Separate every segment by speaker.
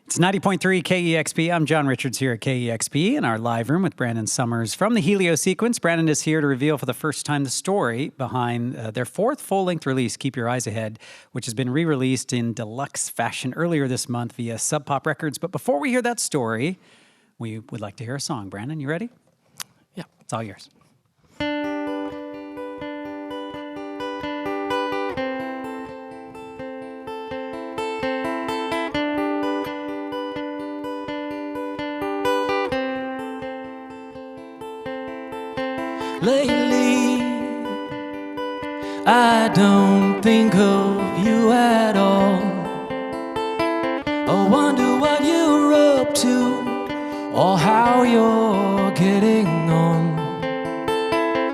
Speaker 1: It's 90.3 KEXP. I'm John Richards here at KEXP in our live room with Brandon Summers from the Helio sequence. Brandon is here to reveal for the first time the story behind their fourth full-length release, Keep Your Eyes Ahead, which has been re-released in deluxe fashion earlier this month via Sub Pop Records. But before we hear that story, we would like to hear a song. Brandon, you ready?
Speaker 2: Yeah.
Speaker 1: It's all yours.
Speaker 2: Lately, I don't think of you at all. I wonder what you're up to or how you're getting on.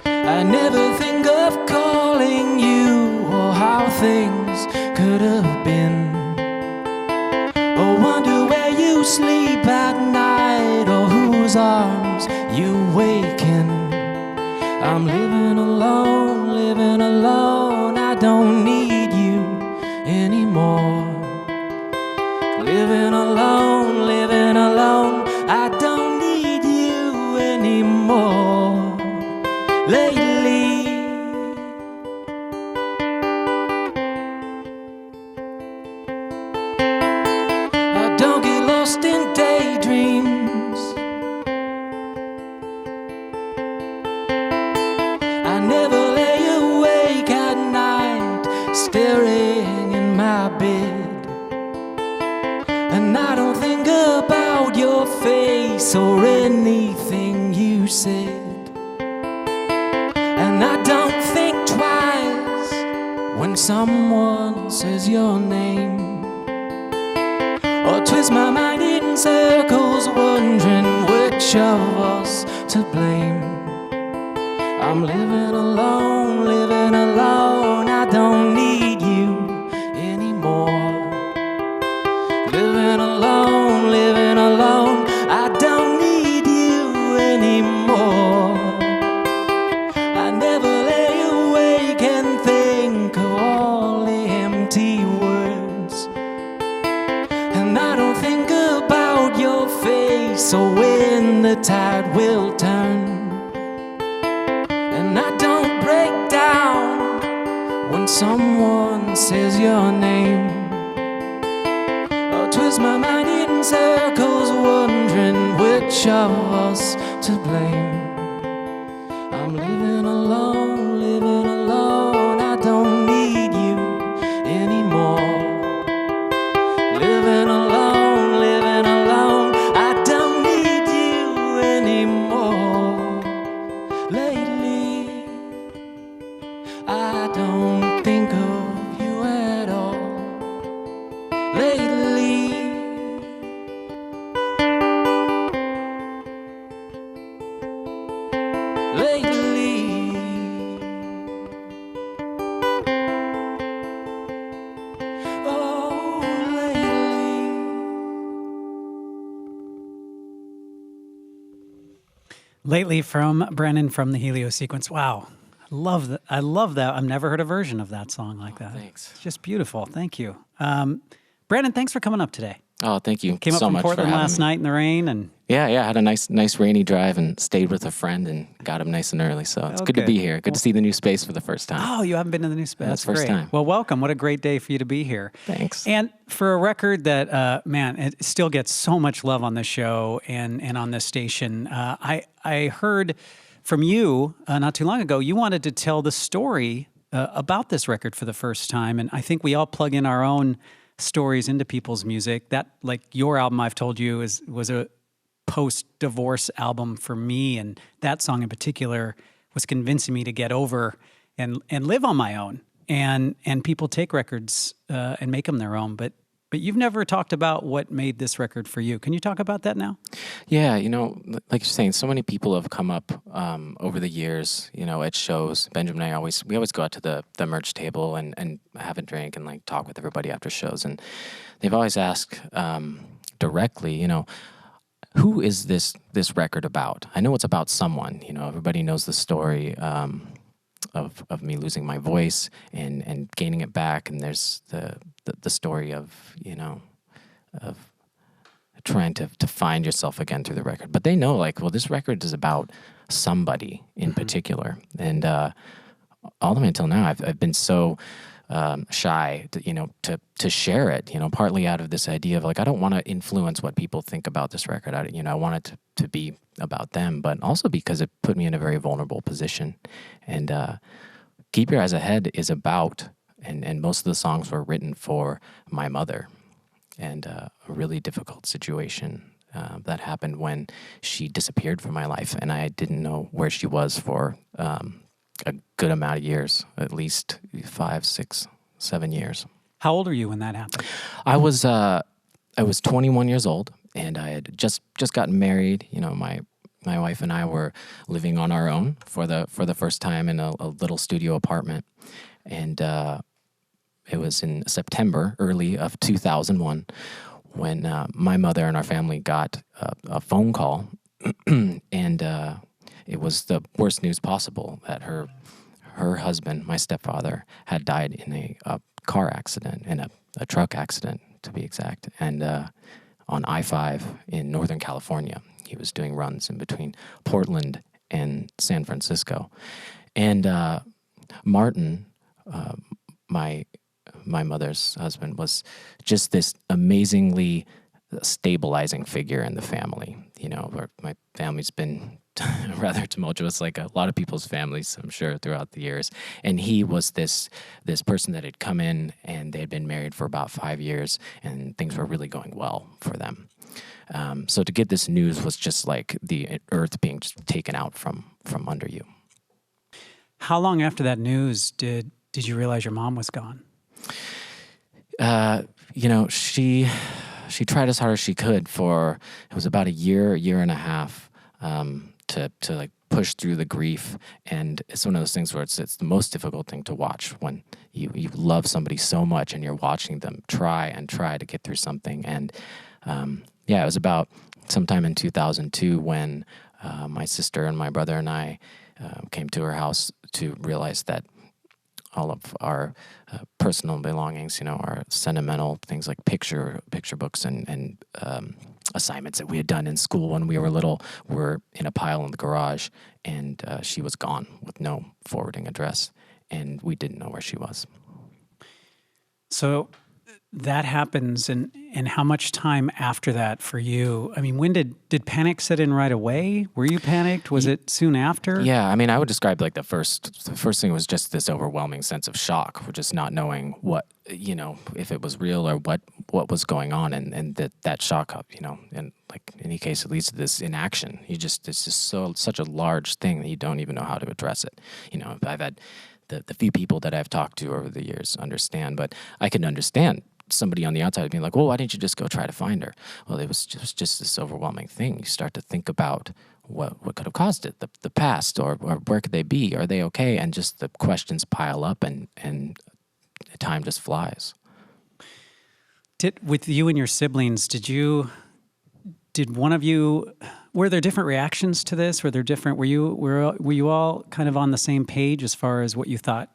Speaker 2: I never think of calling you or how things could have been. I wonder where you sleep at night or whose arms you wake in. I'm living alone, I don't need you anymore. Living alone, I don't need you anymore. Lately, I don't get lost in daydreams. Staring in my bed, and I don't think about your face or anything you said, and I don't think twice when someone says your name, or twist my mind in circles wondering which of us to blame. I'm living alone, I don't need you anymore. Living alone, I don't need you anymore. I never lay awake and think of all the empty words, and I don't think about your face or when the tide will turn. And I don't break down when someone says your name, or twist my mind in circles wondering which of us to blame. I'm living alone, I don't need you anymore. Living alone, I don't need you anymore. Lately, I don't think of you at all. Lately, oh, lately.
Speaker 1: Lately from Brandon from the Helio sequence. Wow. I love that. I've never heard a version of that song like that.
Speaker 2: Thanks.
Speaker 1: It's just beautiful. Thank you. Brandon, thanks for coming up today.
Speaker 3: Oh, thank you
Speaker 1: Came up
Speaker 3: so
Speaker 1: from
Speaker 3: much
Speaker 1: Portland
Speaker 3: for having
Speaker 1: last
Speaker 3: me.
Speaker 1: night in the rain, and
Speaker 3: Yeah, I had a nice rainy drive and stayed with a friend and got him nice and early. So it's good to
Speaker 1: Okay.
Speaker 3: be here. Good to see the new space for the first time.
Speaker 1: oh, you haven't been to the new space.
Speaker 3: That's
Speaker 1: That's
Speaker 3: first
Speaker 1: great.
Speaker 3: time.
Speaker 1: Well, welcome. What a great day for you to be here.
Speaker 3: Thanks.
Speaker 1: And for a record that, man, it still gets so much love on this show and on this station. I heard from you not too long ago, you wanted to tell the story about this record for the first time. And I think we all plug in our own stories into people's music. That, like your album, I've told you, was a post-divorce album for me. And that song in particular was convincing me to get over and live on my own. And people take records and make them their own. But you've never talked about what made this record for you. Can you talk about that now?
Speaker 3: Yeah, like you're saying, so many people have come up over the years, at shows. Benjamin and I we always go out to the merch table and have a drink and like talk with everybody after shows. And they've always asked directly, who is this record about? I know it's about someone. Everybody knows the story of me losing my voice and gaining it back, and there's the story of trying to find yourself again through the record. But they know, like, well, this record is about somebody in particular. And all the way until now, I've been so shy, to share it. Partly out of this idea of like, I don't want to influence what people think about this record. I want it to be about them, but also because it put me in a very vulnerable position. And Keep Your Eyes Ahead is about, and most of the songs were written for my mother, and a really difficult situation that happened when she disappeared from my life, and I didn't know where she was for a good amount of years, at least 5, 6, 7 years.
Speaker 1: How old are you when that happened?
Speaker 3: I was 21 years old, and I had just gotten married. My wife and I were living on our own for the first time in a little studio apartment, and it was in September, early of 2001, when my mother and our family got a phone call, and it was the worst news possible, that her husband, my stepfather, had died in a car accident, in a truck accident, to be exact, and on I-5 in Northern California. He was doing runs in between Portland and San Francisco. And Martin, my mother's husband, was just this amazingly stabilizing figure in the family. Where my family's been rather tumultuous, like a lot of people's families, I'm sure, throughout the years. And he was this person that had come in, and they had been married for about 5 years, and things were really going well for them. So to get this news was just like the earth being just taken out from under you.
Speaker 1: How long after that news did you realize your mom was gone?
Speaker 3: She tried as hard as she could for, it was about a year and a half, to like push through the grief. And it's one of those things where it's the most difficult thing to watch when you love somebody so much and you're watching them try to get through something. And it was about sometime in 2002 when my sister and my brother and I came to her house to realize that all of our personal belongings, our sentimental things like picture books and assignments that we had done in school when we were little, were in a pile in the garage, and she was gone with no forwarding address, and we didn't know where she was.
Speaker 1: So that happens, and how much time after that for you? I mean, when did panic set in right away? Were you panicked? Was it soon after?
Speaker 3: Yeah, I mean, I would describe like the first thing was just this overwhelming sense of shock, for just not knowing what, if it was real or what was going on, and that shock, and like in any case, it leads to this inaction. It's just such a large thing that you don't even know how to address it. I've had the few people that I've talked to over the years understand, but I can understand somebody on the outside being like, well, why didn't you just go try to find her? Well, it was just this overwhelming thing. You start to think about what could have caused it, the past, or where could they be? Are they okay? And just the questions pile up, and time just flies.
Speaker 1: With you and your siblings, did one of you, were there different reactions to this? Were you all kind of on the same page as far as what you thought?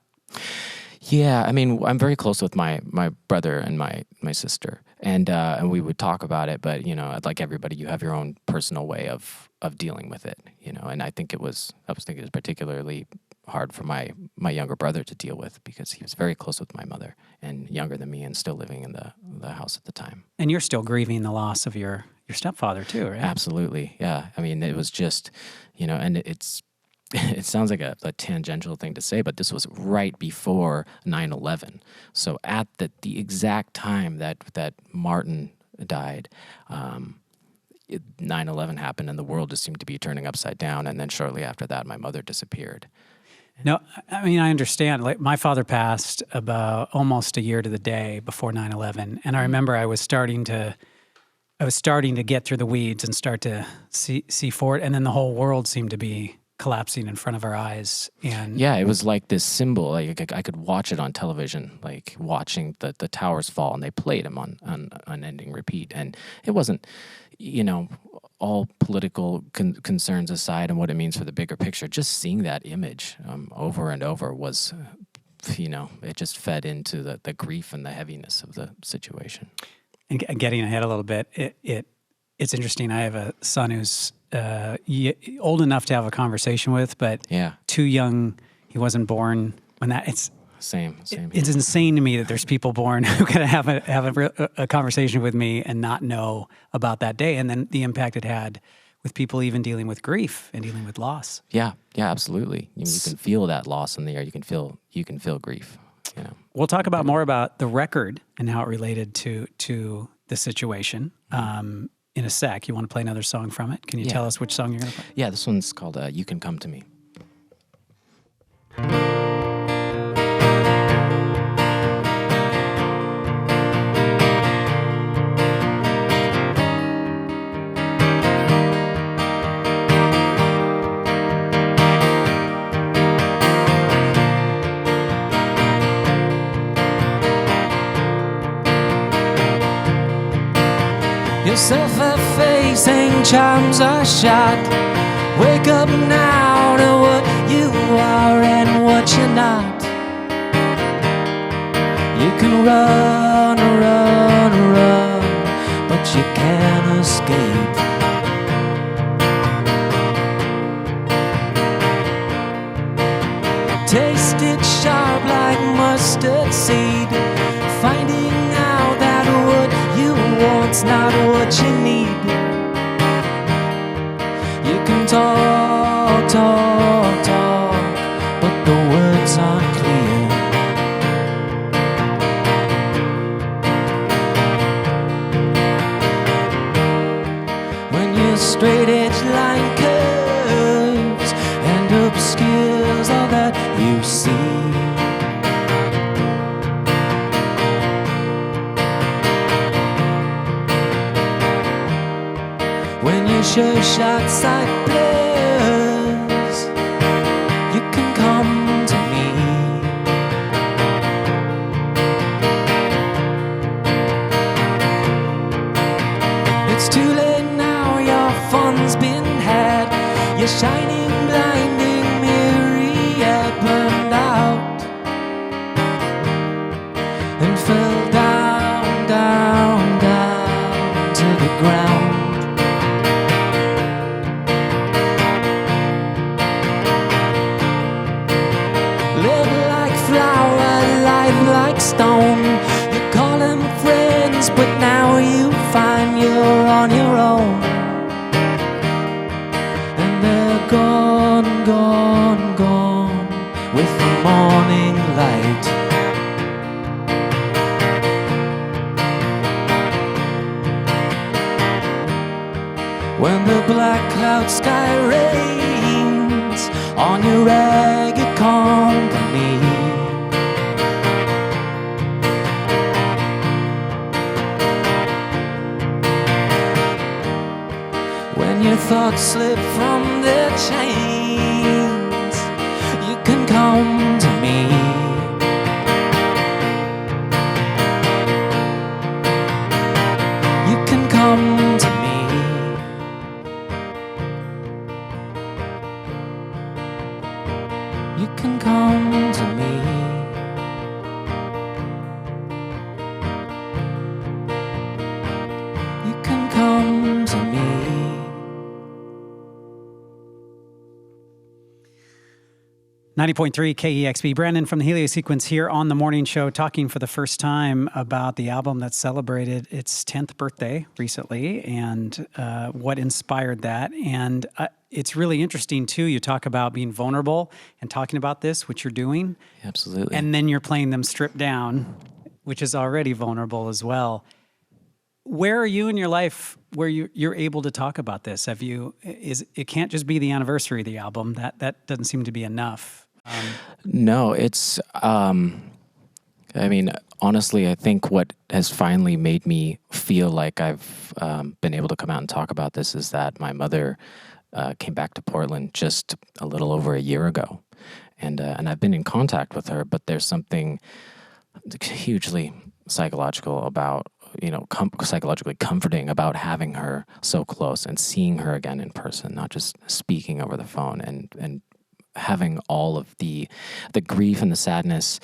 Speaker 3: Yeah, I mean, I'm very close with my brother and my sister, and we would talk about it. But like everybody, you have your own personal way of dealing with it. And I think I was thinking it was particularly hard for my younger brother to deal with, because he was very close with my mother and younger than me, and still living in the house at the time. And
Speaker 1: you're still grieving the loss of your stepfather too, right?
Speaker 3: Absolutely, yeah. I mean, it was just, and it sounds like a tangential thing to say, but this was right before 9/11. So at the exact time that Martin died, 9/11 happened, and the world just seemed to be turning upside down. And then shortly after that, my mother disappeared.
Speaker 1: No, I mean, I understand. Like, my father passed about almost a year to the day before 9/11, and I remember I was starting to get through the weeds and start to see forward, and then the whole world seemed to be collapsing in front of our eyes. And
Speaker 3: yeah, it was like this symbol. Like I could watch it on television, like watching the towers fall, and they played them on unending repeat. And it wasn't, all political concerns aside and what it means for the bigger picture, just seeing that image over and over was, it just fed into the grief and the heaviness of the situation.
Speaker 1: And getting ahead a little bit, it's interesting. I have a son who's old enough to have a conversation with, but too young. He wasn't born when that. It's
Speaker 3: same.
Speaker 1: It's insane to me that there's people born who can have a conversation with me and not know about that day, and then the impact it had with people even dealing with grief and dealing with loss.
Speaker 3: Yeah, absolutely. You can feel that loss in the air. You can feel grief. You know.
Speaker 1: We'll talk about more about the record and how it related to the situation in a sec. You want to play another song from it? Can you tell us which song you're going to play?
Speaker 3: Yeah, this one's called "You Can Come to Me."
Speaker 2: Your self-effacing charms are shot. Wake up now to what you are and what you're not. You can run, but you can't escape. Taste it sharp like mustard seed. Finding out that what you want's not what you need. You can talk, but the words aren't clear. When your straight edge line curves and obscures all that you see. When your sure shot sight blurs, you can come to me. It's too late now, your fun's been had. Your shining, blinding myriad burned out and fell down, down, down to the ground. Like stone, you call them friends, but now you find you're on your own. And they're gone, gone, gone with the morning light. When the black cloud sky rains on your ragged company. Your thoughts slip from their chains, you can come to me. You can come to me. You can come to me.
Speaker 1: 90.3 KEXP. Brandon from the Helio Sequence here on the morning show, talking for the first time about the album that celebrated its 10th birthday recently and what inspired that. And it's really interesting, too. You talk about being vulnerable and talking about this, which you're doing.
Speaker 3: Absolutely.
Speaker 1: And then you're playing them stripped down, which is already vulnerable as well. Where are you in your life where you're able to talk about this? It can't just be the anniversary of the album. That doesn't seem to be enough.
Speaker 3: No, it's, I mean, honestly, I think what has finally made me feel like I've been able to come out and talk about this is that my mother came back to Portland just a little over a year ago. And I've been in contact with her, but there's something hugely psychological about, psychologically comforting about having her so close and seeing her again in person, not just speaking over the phone and having all of the grief and the sadness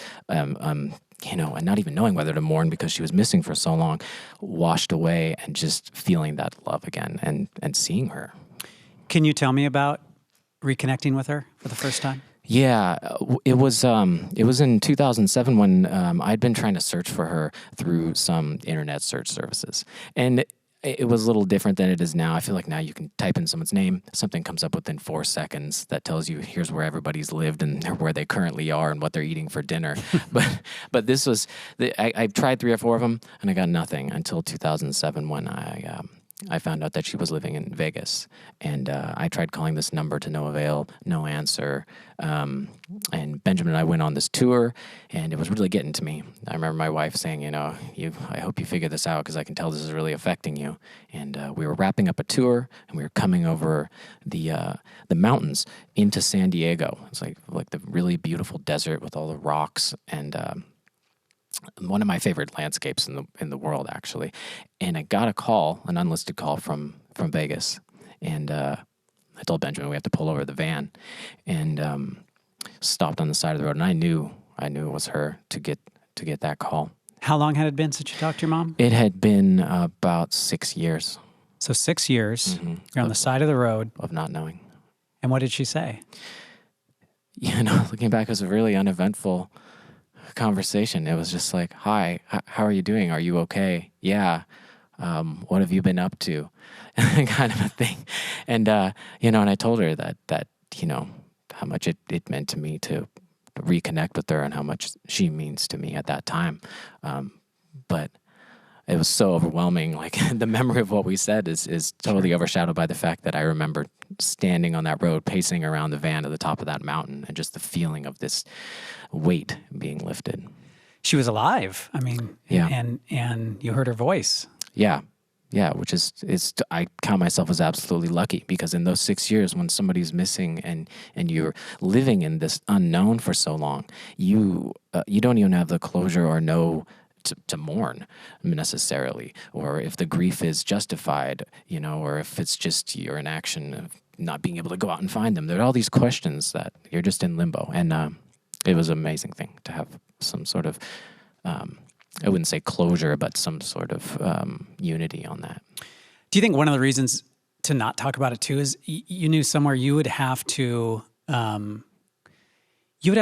Speaker 3: and not even knowing whether to mourn because she was missing for so long, washed away, and just feeling that love again and seeing her.
Speaker 1: Can you tell me about reconnecting with her for the first time?
Speaker 3: Yeah, it was in 2007 when I'd been trying to search for her through some internet search services. And it was a little different than it is now. I feel like now you can type in someone's name, something comes up within 4 seconds that tells you here's where everybody's lived and where they currently are and what they're eating for dinner. but this was, I tried 3 or 4 of them and I got nothing until 2007 when I found out that she was living in Vegas. And I tried calling this number to no avail, no answer. And Benjamin and I went on this tour, and it was really getting to me. I remember my wife saying, I hope you figure this out because I can tell this is really affecting you. And we were wrapping up a tour, and we were coming over the mountains into San Diego. It's like the really beautiful desert with all the rocks and one of my favorite landscapes in the world, actually. And I got a call, an unlisted call from Vegas, and I told Benjamin we have to pull over the van, and stopped on the side of the road. And I knew it was her to get that call.
Speaker 1: How long had it been since you talked to your mom?
Speaker 3: It had been about 6 years.
Speaker 1: So 6 years. Mm-hmm. You're on the side of the road
Speaker 3: of not knowing.
Speaker 1: And what did she say?
Speaker 3: Looking back, it was a really uneventful conversation. It was just like, hi, how are you doing? Are you okay? Yeah. What have you been up to? Kind of a thing. And, and I told her that how much it meant to me to reconnect with her and how much she means to me at that time. But it was so overwhelming. Like the memory of what we said is totally overshadowed by the fact that I remember standing on that road, pacing around the van at the top of that mountain, and just the feeling of this weight being lifted.
Speaker 1: She was alive. I mean,
Speaker 3: yeah.
Speaker 1: And you heard her voice.
Speaker 3: Yeah. Yeah, which is I count myself as absolutely lucky, because in those 6 years when somebody's missing and you're living in this unknown for so long, you don't even have the closure or know to mourn necessarily, or if the grief is justified, or if it's just you're in action of not being able to go out and find them. There are all these questions that you're just in limbo, and it was an amazing thing to have some sort of I wouldn't say closure, but some sort of unity on that.
Speaker 1: Do you think one of the reasons to not talk about it too is you knew somewhere you would have to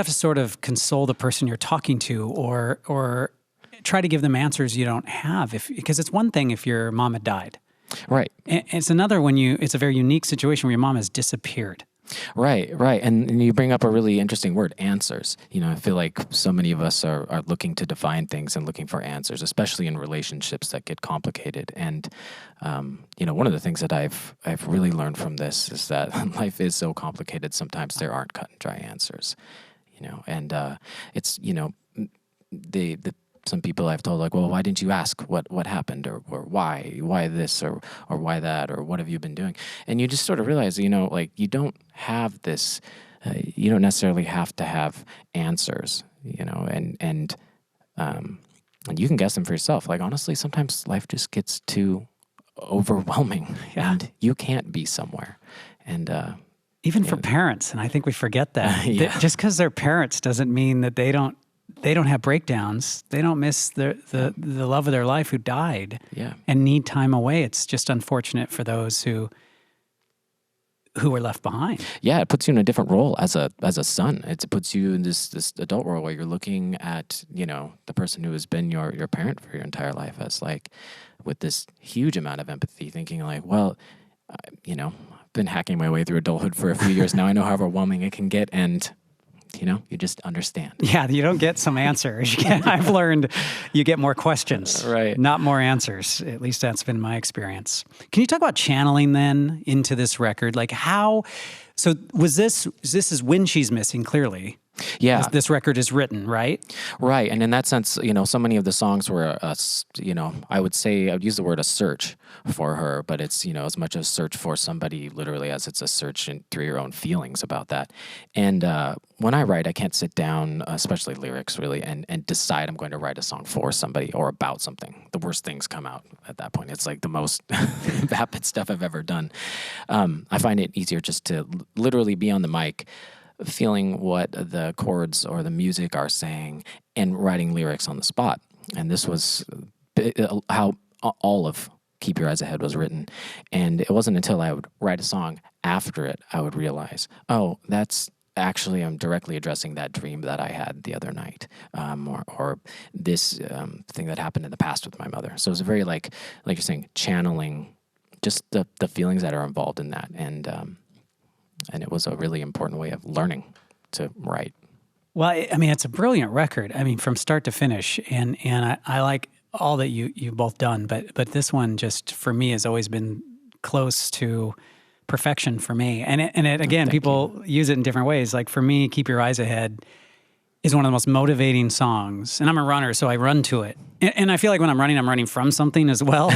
Speaker 1: sort of console the person you're talking to, or try to give them answers you don't have, because it's one thing if your mom had died,
Speaker 3: right?
Speaker 1: And it's another when it's a very unique situation where your mom has disappeared.
Speaker 3: Right. And you bring up a really interesting word, answers. I feel like so many of us are looking to define things and looking for answers, especially in relationships that get complicated. And, one of the things that I've really learned from this is that life is so complicated. Sometimes there aren't cut and dry answers, and it's, some people I've told, like, well, why didn't you ask what happened, or why this, or why that, or what have you been doing? And you just sort of realize, like, you don't have this, you don't necessarily have to have answers, and you can guess them for yourself. Like, honestly, sometimes life just gets too overwhelming, and you can't be somewhere. And
Speaker 1: even for parents, and I think we forget that. Just because they're parents doesn't mean that they don't have breakdowns. They don't miss the love of their life who died and need time away. It's just unfortunate for those who were left behind. Yeah,
Speaker 3: it puts you in a different role as a son. It puts you in this adult role where you're looking at, the person who has been your parent for your entire life as, like, with this huge amount of empathy, thinking like, well, I've been hacking my way through adulthood for a few years now. I know how overwhelming it can get, and you just understand. Yeah,
Speaker 1: you don't get some answers. I've learned you get more questions,
Speaker 3: right?
Speaker 1: Not more answers. At least that's been my experience. Can you talk about channeling then into this record? Like how, so was this is when she's missing, clearly.
Speaker 3: Yeah.
Speaker 1: This record is written, right?
Speaker 3: Right. And in that sense, so many of the songs were, I would use the word a search for her, but it's, as much a search for somebody literally as it's a search through your own feelings about that. And when I write, I can't sit down, especially lyrics really, and decide I'm going to write a song for somebody or about something. The worst things come out at that point. It's like the most vapid stuff I've ever done. I find it easier just to literally be on the mic, feeling what the chords or the music are saying and writing lyrics on the spot. And this was how all of Keep Your Eyes Ahead was written. And it wasn't until I would write a song after it, I would realize, oh, that's actually, I'm directly addressing that dream that I had the other night, or this thing that happened in the past with my mother. So it was very like you're saying, channeling just the feelings that are involved in that. And it was a really important way of learning to write.
Speaker 1: Well, I mean, it's a brilliant record. I mean, from start to finish, and I like all that you've both done, but this one just for me has always been close to perfection for me. And it again, people use it in different ways. Like for me, Keep Your Eyes Ahead is one of the most motivating songs. And I'm a runner, so I run to it. And I feel like when I'm running from something as well.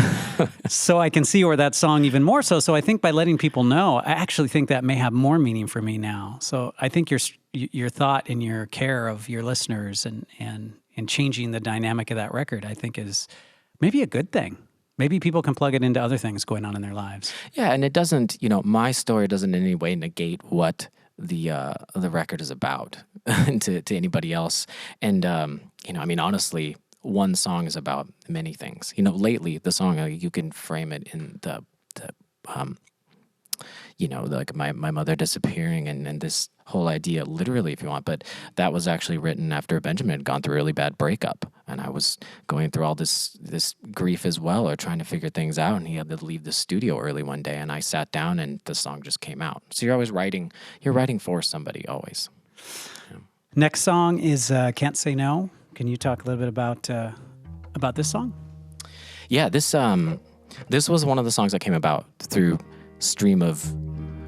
Speaker 1: So I can see where that song even more so. So I think by letting people know, I actually think that may have more meaning for me now. So I think your thought and your care of your listeners and changing the dynamic of that record, I think is maybe a good thing. Maybe people can plug it into other things going on in their lives.
Speaker 3: Yeah, and it doesn't, my story doesn't in any way negate what the record is about to anybody else. And, I mean, honestly, one song is about many things. Lately, the song, you can frame it in the like my mother disappearing and this whole idea, literally, if you want. But that was actually written after Benjamin had gone through a really bad breakup. And I was going through all this grief as well, or trying to figure things out. And he had to leave the studio early one day. And I sat down and the song just came out. So you're always writing for somebody, always. Yeah.
Speaker 1: Next song is Can't Say No. Can you talk a little bit about this song?
Speaker 3: Yeah, this was one of the songs that came about through stream of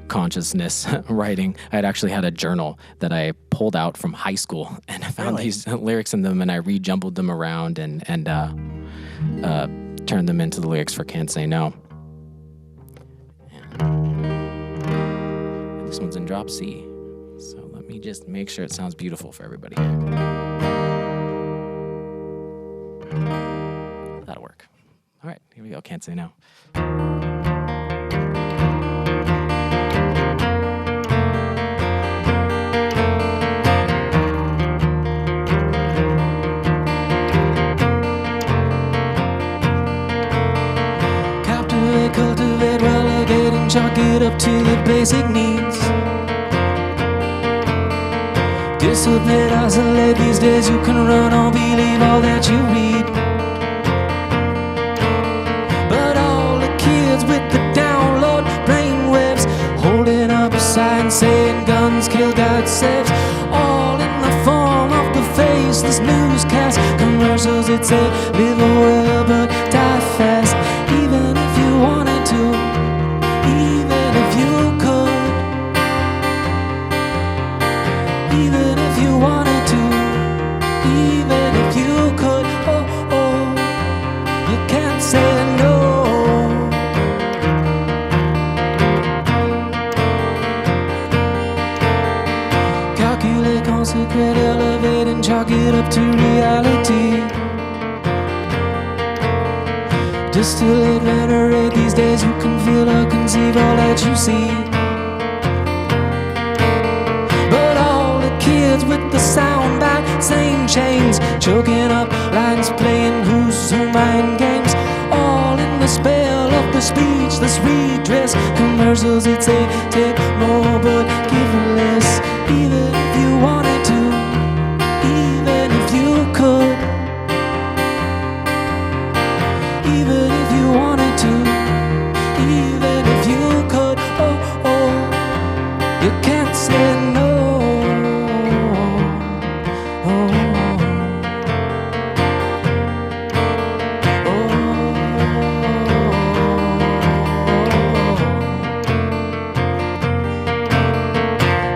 Speaker 3: consciousness writing. I had actually had a journal that I pulled out from high school, and I found these lyrics in them, and I rejumbled them around and turned them into the lyrics for Can't Say No. And this one's in drop C. So let me just make sure it sounds beautiful for everybody. That'll work. All right, here we go. Can't Say No.
Speaker 2: Cultivate, relegate, and chalk it up to the basic needs. Dissipate, isolate, these days you can run or believe all that you read. But all the kids with the download brainwaves holding up a sign saying guns kill, God saves, all in the form of the faceless newscast commercials that say live well but die fast. Even if you wanted to, even if you could, even if you wanted to, even if you could, you can't say no. Calculate, consecrate, elevate, and chalk it up to reality. Distillate, venerate, these days you can feel or conceive all that you see. But all the kids with the soundbite, same chains, choking up lines, playing who's who mind games, all in the spell of the speechless redress commercials that say take more but give less. Even if you wanted to, even if you could, even if you wanted to, even if you could, you can't say no.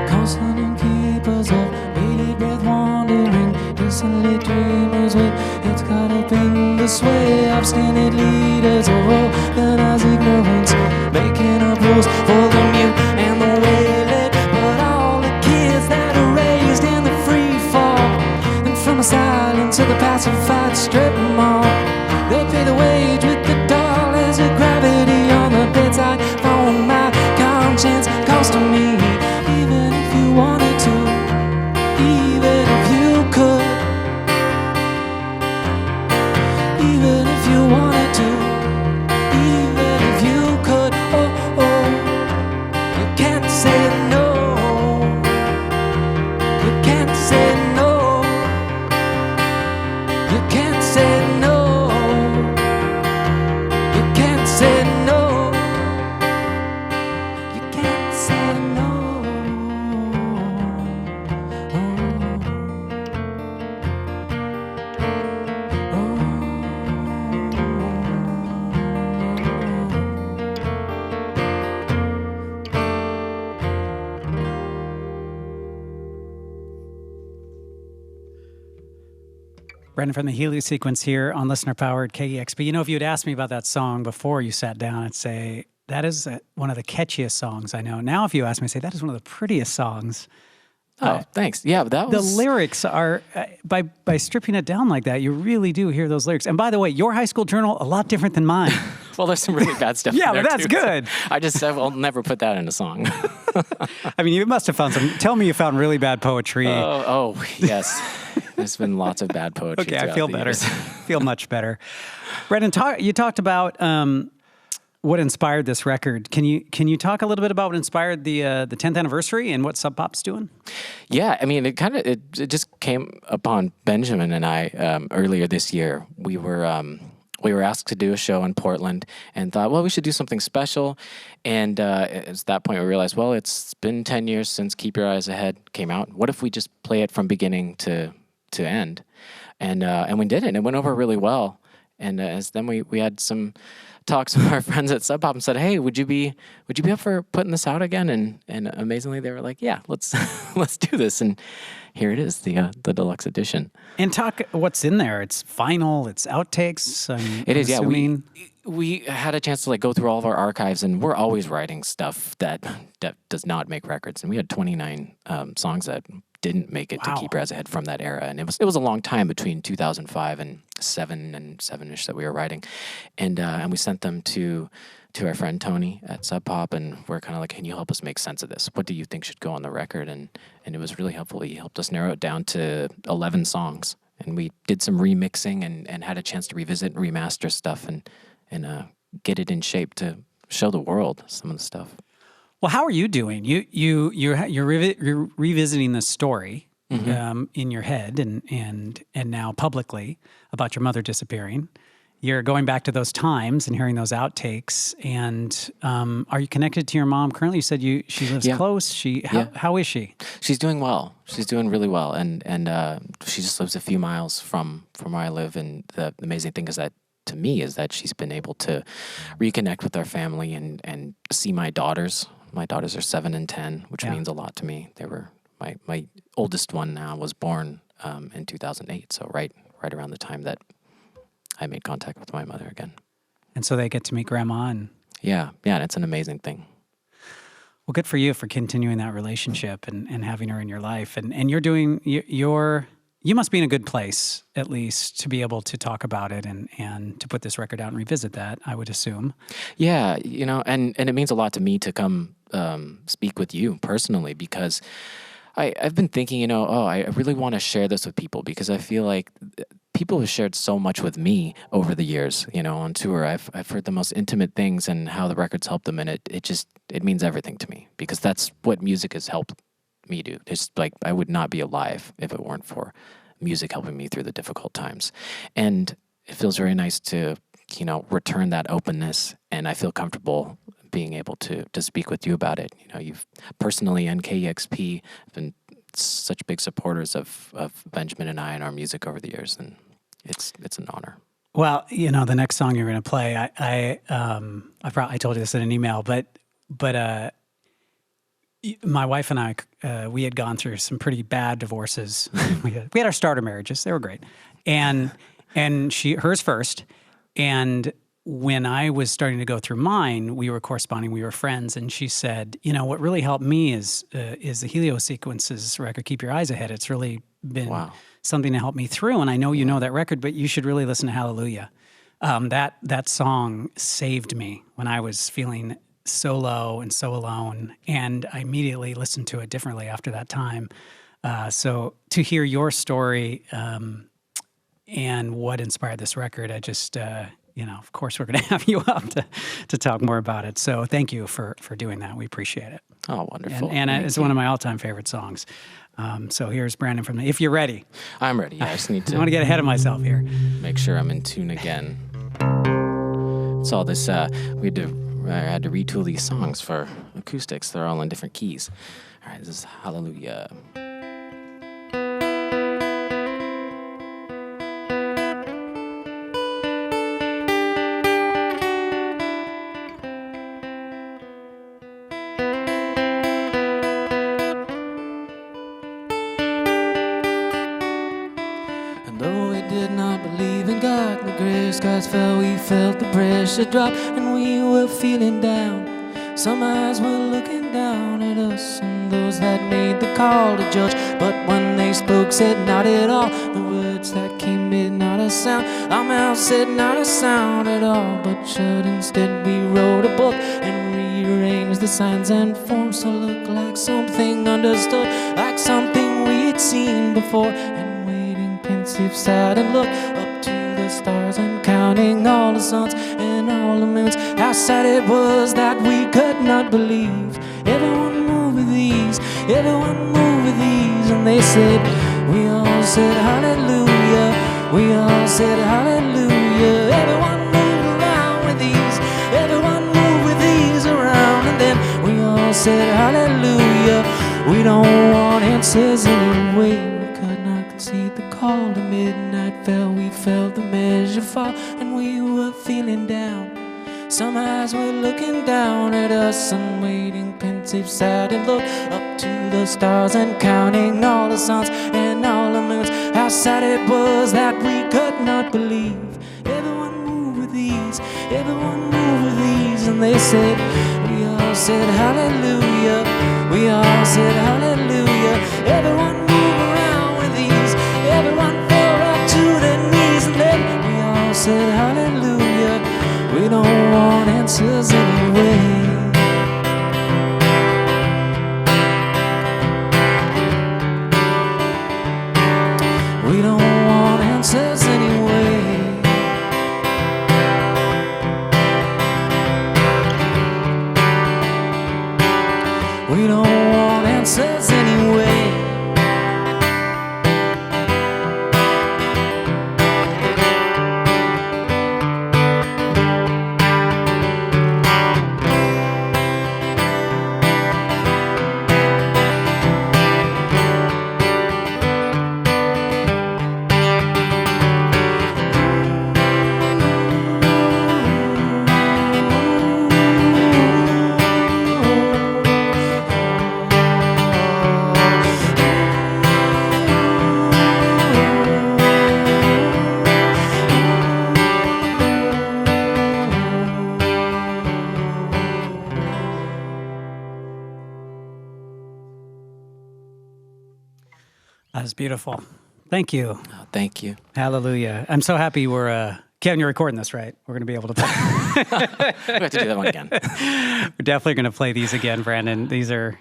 Speaker 2: Consonant keepers of bated breath wandering, dissonant dreamers with heads caught up in the sway, obstinate leaders of organized ignorance, making up rules for the mute and the waylaid. But all the kids that are raised in the free fall, and from the silent to the pacified strip mall, they pay the wage with the dollars of gravity on the bedside phone. My conscience calls to me, even if you wanted to,
Speaker 1: Brendan from the Helio sequence here on listener-powered KEXP. You know, if you had asked me about that song before you sat down, I'd say, that is one of the catchiest songs I know. Now, if you ask me, I'd say, that is one of the prettiest songs.
Speaker 3: Oh, thanks. Yeah, that was...
Speaker 1: The lyrics are, by stripping it down like that, you really do hear those lyrics. And by the way, your high school journal, a lot different than mine.
Speaker 3: Well, there's some really bad stuff in
Speaker 1: Yeah,
Speaker 3: there
Speaker 1: but that's
Speaker 3: too,
Speaker 1: good.
Speaker 3: So I'll never put that in a song.
Speaker 1: I mean, you must have found some. Tell me you found really bad poetry.
Speaker 3: Oh, yes. There's been lots of bad poetry.
Speaker 1: Okay, I feel better.
Speaker 3: Years.
Speaker 1: Feel much better. Brendan, you talked about what inspired this record. Can you talk a little bit about what inspired the 10th anniversary and what Sub Pop's doing?
Speaker 3: Yeah, I mean, it just came upon Benjamin and I earlier this year. We were asked to do a show in Portland and thought, well, we should do something special. And at that point, we realized, well, it's been 10 years since Keep Your Eyes Ahead came out. What if we just play it from beginning to end? And we did it. And it went over really well. And then we had some talks with our friends at Sub Pop and said, hey, would you be up for putting this out again? And amazingly, they were like, yeah, let's do this. And here it is, the deluxe edition.
Speaker 1: And talk what's in there. It's vinyl, it's outtakes.
Speaker 3: It is, yeah. We had a chance to go through all of our archives, and we're always writing stuff that does not make records. And we had 29 songs that didn't make it to Keep Your Eyes Ahead from that era. And it was a long time between 2005 and 7-ish that we were writing. And we sent them to our friend Tony at Sub Pop, and we're kind of like, can you help us make sense of this? What do you think should go on the record? And it was really helpful. He helped us narrow it down to 11 songs. And we did some remixing and had a chance to revisit and remaster stuff and get it in shape to show the world some of the stuff.
Speaker 1: Well, how are you doing? You're revisiting this story in your head and now publicly about your mother disappearing. You're going back to those times and hearing those outtakes. And are you connected to your mom currently? You said she lives close. How is she?
Speaker 3: She's doing well. She's doing really well, and she just lives a few miles from where I live. And the amazing thing is that, to me, is that she's been able to reconnect with our family and see my daughters. My daughters are 7 and 10, which means a lot to me. They were my oldest one now was born in 2008, so right around the time that I made contact with my mother again. And
Speaker 1: so they get to meet Grandma. And
Speaker 3: yeah, it's an amazing thing.
Speaker 1: Well, good for you for continuing that relationship and having her in your life. And you're doing you must be in a good place, at least, to be able to talk about it and to put this record out and revisit that, I would assume.
Speaker 3: Yeah, and it means a lot to me to come speak with you personally, because I've been thinking, I really want to share this with people, because I feel like people have shared so much with me over the years, on tour. I've heard the most intimate things and how the records helped them, and it means everything to me, because that's what music has helped me do. It's like I would not be alive if it weren't for music helping me through the difficult times. And it feels very nice to, return that openness, and I feel comfortable being able to speak with you about it. You've personally and KEXP been such big supporters of Benjamin and I and our music over the years, and it's an honor.
Speaker 1: Well, the next song you're going to play, I told you this in an email, but my wife and I, we had gone through some pretty bad divorces. we had our starter marriages; they were great, and hers first. And when I was starting to go through mine, we were corresponding, we were friends, and she said, what really helped me is the Helio Sequences record, Keep Your Eyes Ahead. It's really been something to help me through, and I know you know that record, but you should really listen to Hallelujah. That song saved me when I was feeling so low and so alone, and I immediately listened to it differently after that time. So to hear your story and what inspired this record, I just... of course, we're going to have you up to talk more about it. So thank you for doing that. We appreciate it.
Speaker 3: Oh, wonderful.
Speaker 1: And it's one of my all-time favorite songs. So here's Brandon from If you're ready.
Speaker 3: I'm ready. Yeah, I just need to...
Speaker 1: I want to get ahead of myself here.
Speaker 3: Make sure I'm in tune again. It's all this... I had to retool these songs for acoustics. They're all in different keys. All right, this is Hallelujah.
Speaker 2: nights fell, we felt the pressure drop, and we were feeling down. Some eyes were looking down at us, and those that made the call to judge, but when they spoke said not at all. The words that came made not a sound. Our mouth said not a sound at all, but shut. Instead we wrote a book and rearranged the signs and forms to look like something understood, like something we had seen before. And waiting pensive, sad, and look up to the stars and counting all the suns and all the moons. How sad it was that we could not believe. Everyone moved with ease, everyone moved with ease. And they said, we all said hallelujah, we all said hallelujah. Everyone moved around with ease, everyone moved with ease around. And then we all said hallelujah. We don't want answers anyway. We could not concede the call to midnight fell. We felt the measure fall, and we were feeling down. Some eyes were looking down at us and waiting pensive, sad, and look up to the stars and counting all the suns and all the moons. How sad it was that we could not believe. Everyone moved with ease, everyone moved with ease. And they said, we all said hallelujah, we all said hallelujah. Everyone moved around with ease, everyone fell right to their knees. And then we all said hallelujah. We don't want answers anyway. We don't want answers anyway. We don't want answers anyway.
Speaker 1: That was beautiful. Thank you.
Speaker 3: Oh, thank you.
Speaker 1: Hallelujah. I'm so happy we're, Kevin, you're recording this, right? We're going to be able to play.
Speaker 3: We have to do that one again.
Speaker 1: We're definitely going to play these again, Brandon. These are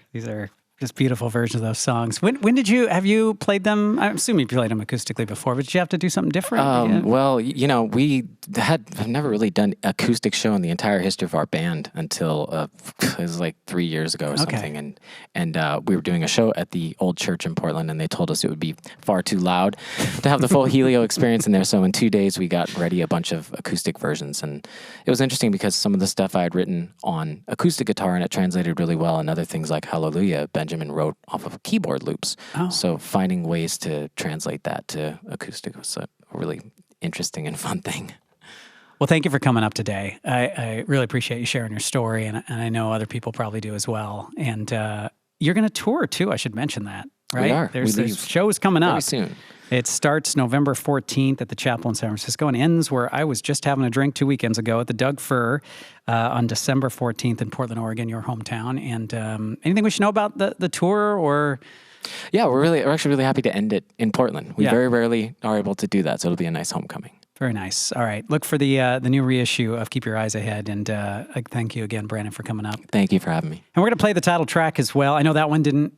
Speaker 1: just beautiful versions of those songs. When did have you played them? I'm assuming you played them acoustically before, but did you have to do something different?
Speaker 3: Well, we have never really done acoustic show in the entire history of our band until it was like 3 years ago or something. And we were doing a show at the old church in Portland, and they told us it would be far too loud to have the full Helio experience in there. So in 2 days, we got ready a bunch of acoustic versions. And it was interesting because some of the stuff I had written on acoustic guitar, and it translated really well, and other things like Hallelujah, Benjamin wrote off of keyboard loops. Oh. So finding ways to translate that to acoustic was a really interesting and fun thing.
Speaker 1: Well, thank you for coming up today. I really appreciate you sharing your story, and I know other people probably do as well. And you're going to tour too, I should mention that, right?
Speaker 3: We are.
Speaker 1: There's shows coming up.
Speaker 3: Very soon.
Speaker 1: It starts November 14th at the Chapel in San Francisco and ends where I was just having a drink 2 weekends ago at the Doug Fir on December 14th in Portland, Oregon, your hometown. And anything we should know about the tour or...
Speaker 3: Yeah, we're actually really happy to end it in Portland. We very rarely are able to do that, so it'll be a nice homecoming. Very
Speaker 1: nice. All right. Look for the new reissue of Keep Your Eyes Ahead. And thank you again, Brandon, for coming up.
Speaker 3: Thank you for having me.
Speaker 1: And we're going to play the title track as well. I know that one didn't...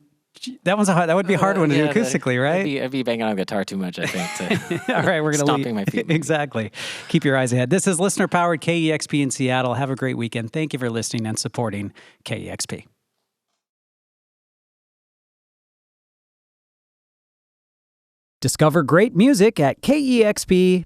Speaker 1: That would be a hard one to do acoustically, right?
Speaker 3: I'd be banging on the guitar too much, I think.
Speaker 1: All right, we're going to
Speaker 3: stomping my feet.
Speaker 1: Exactly. Keep your eyes ahead. This is listener-powered KEXP in Seattle. Have a great weekend. Thank you for listening and supporting KEXP. Discover great music at KEXP.org.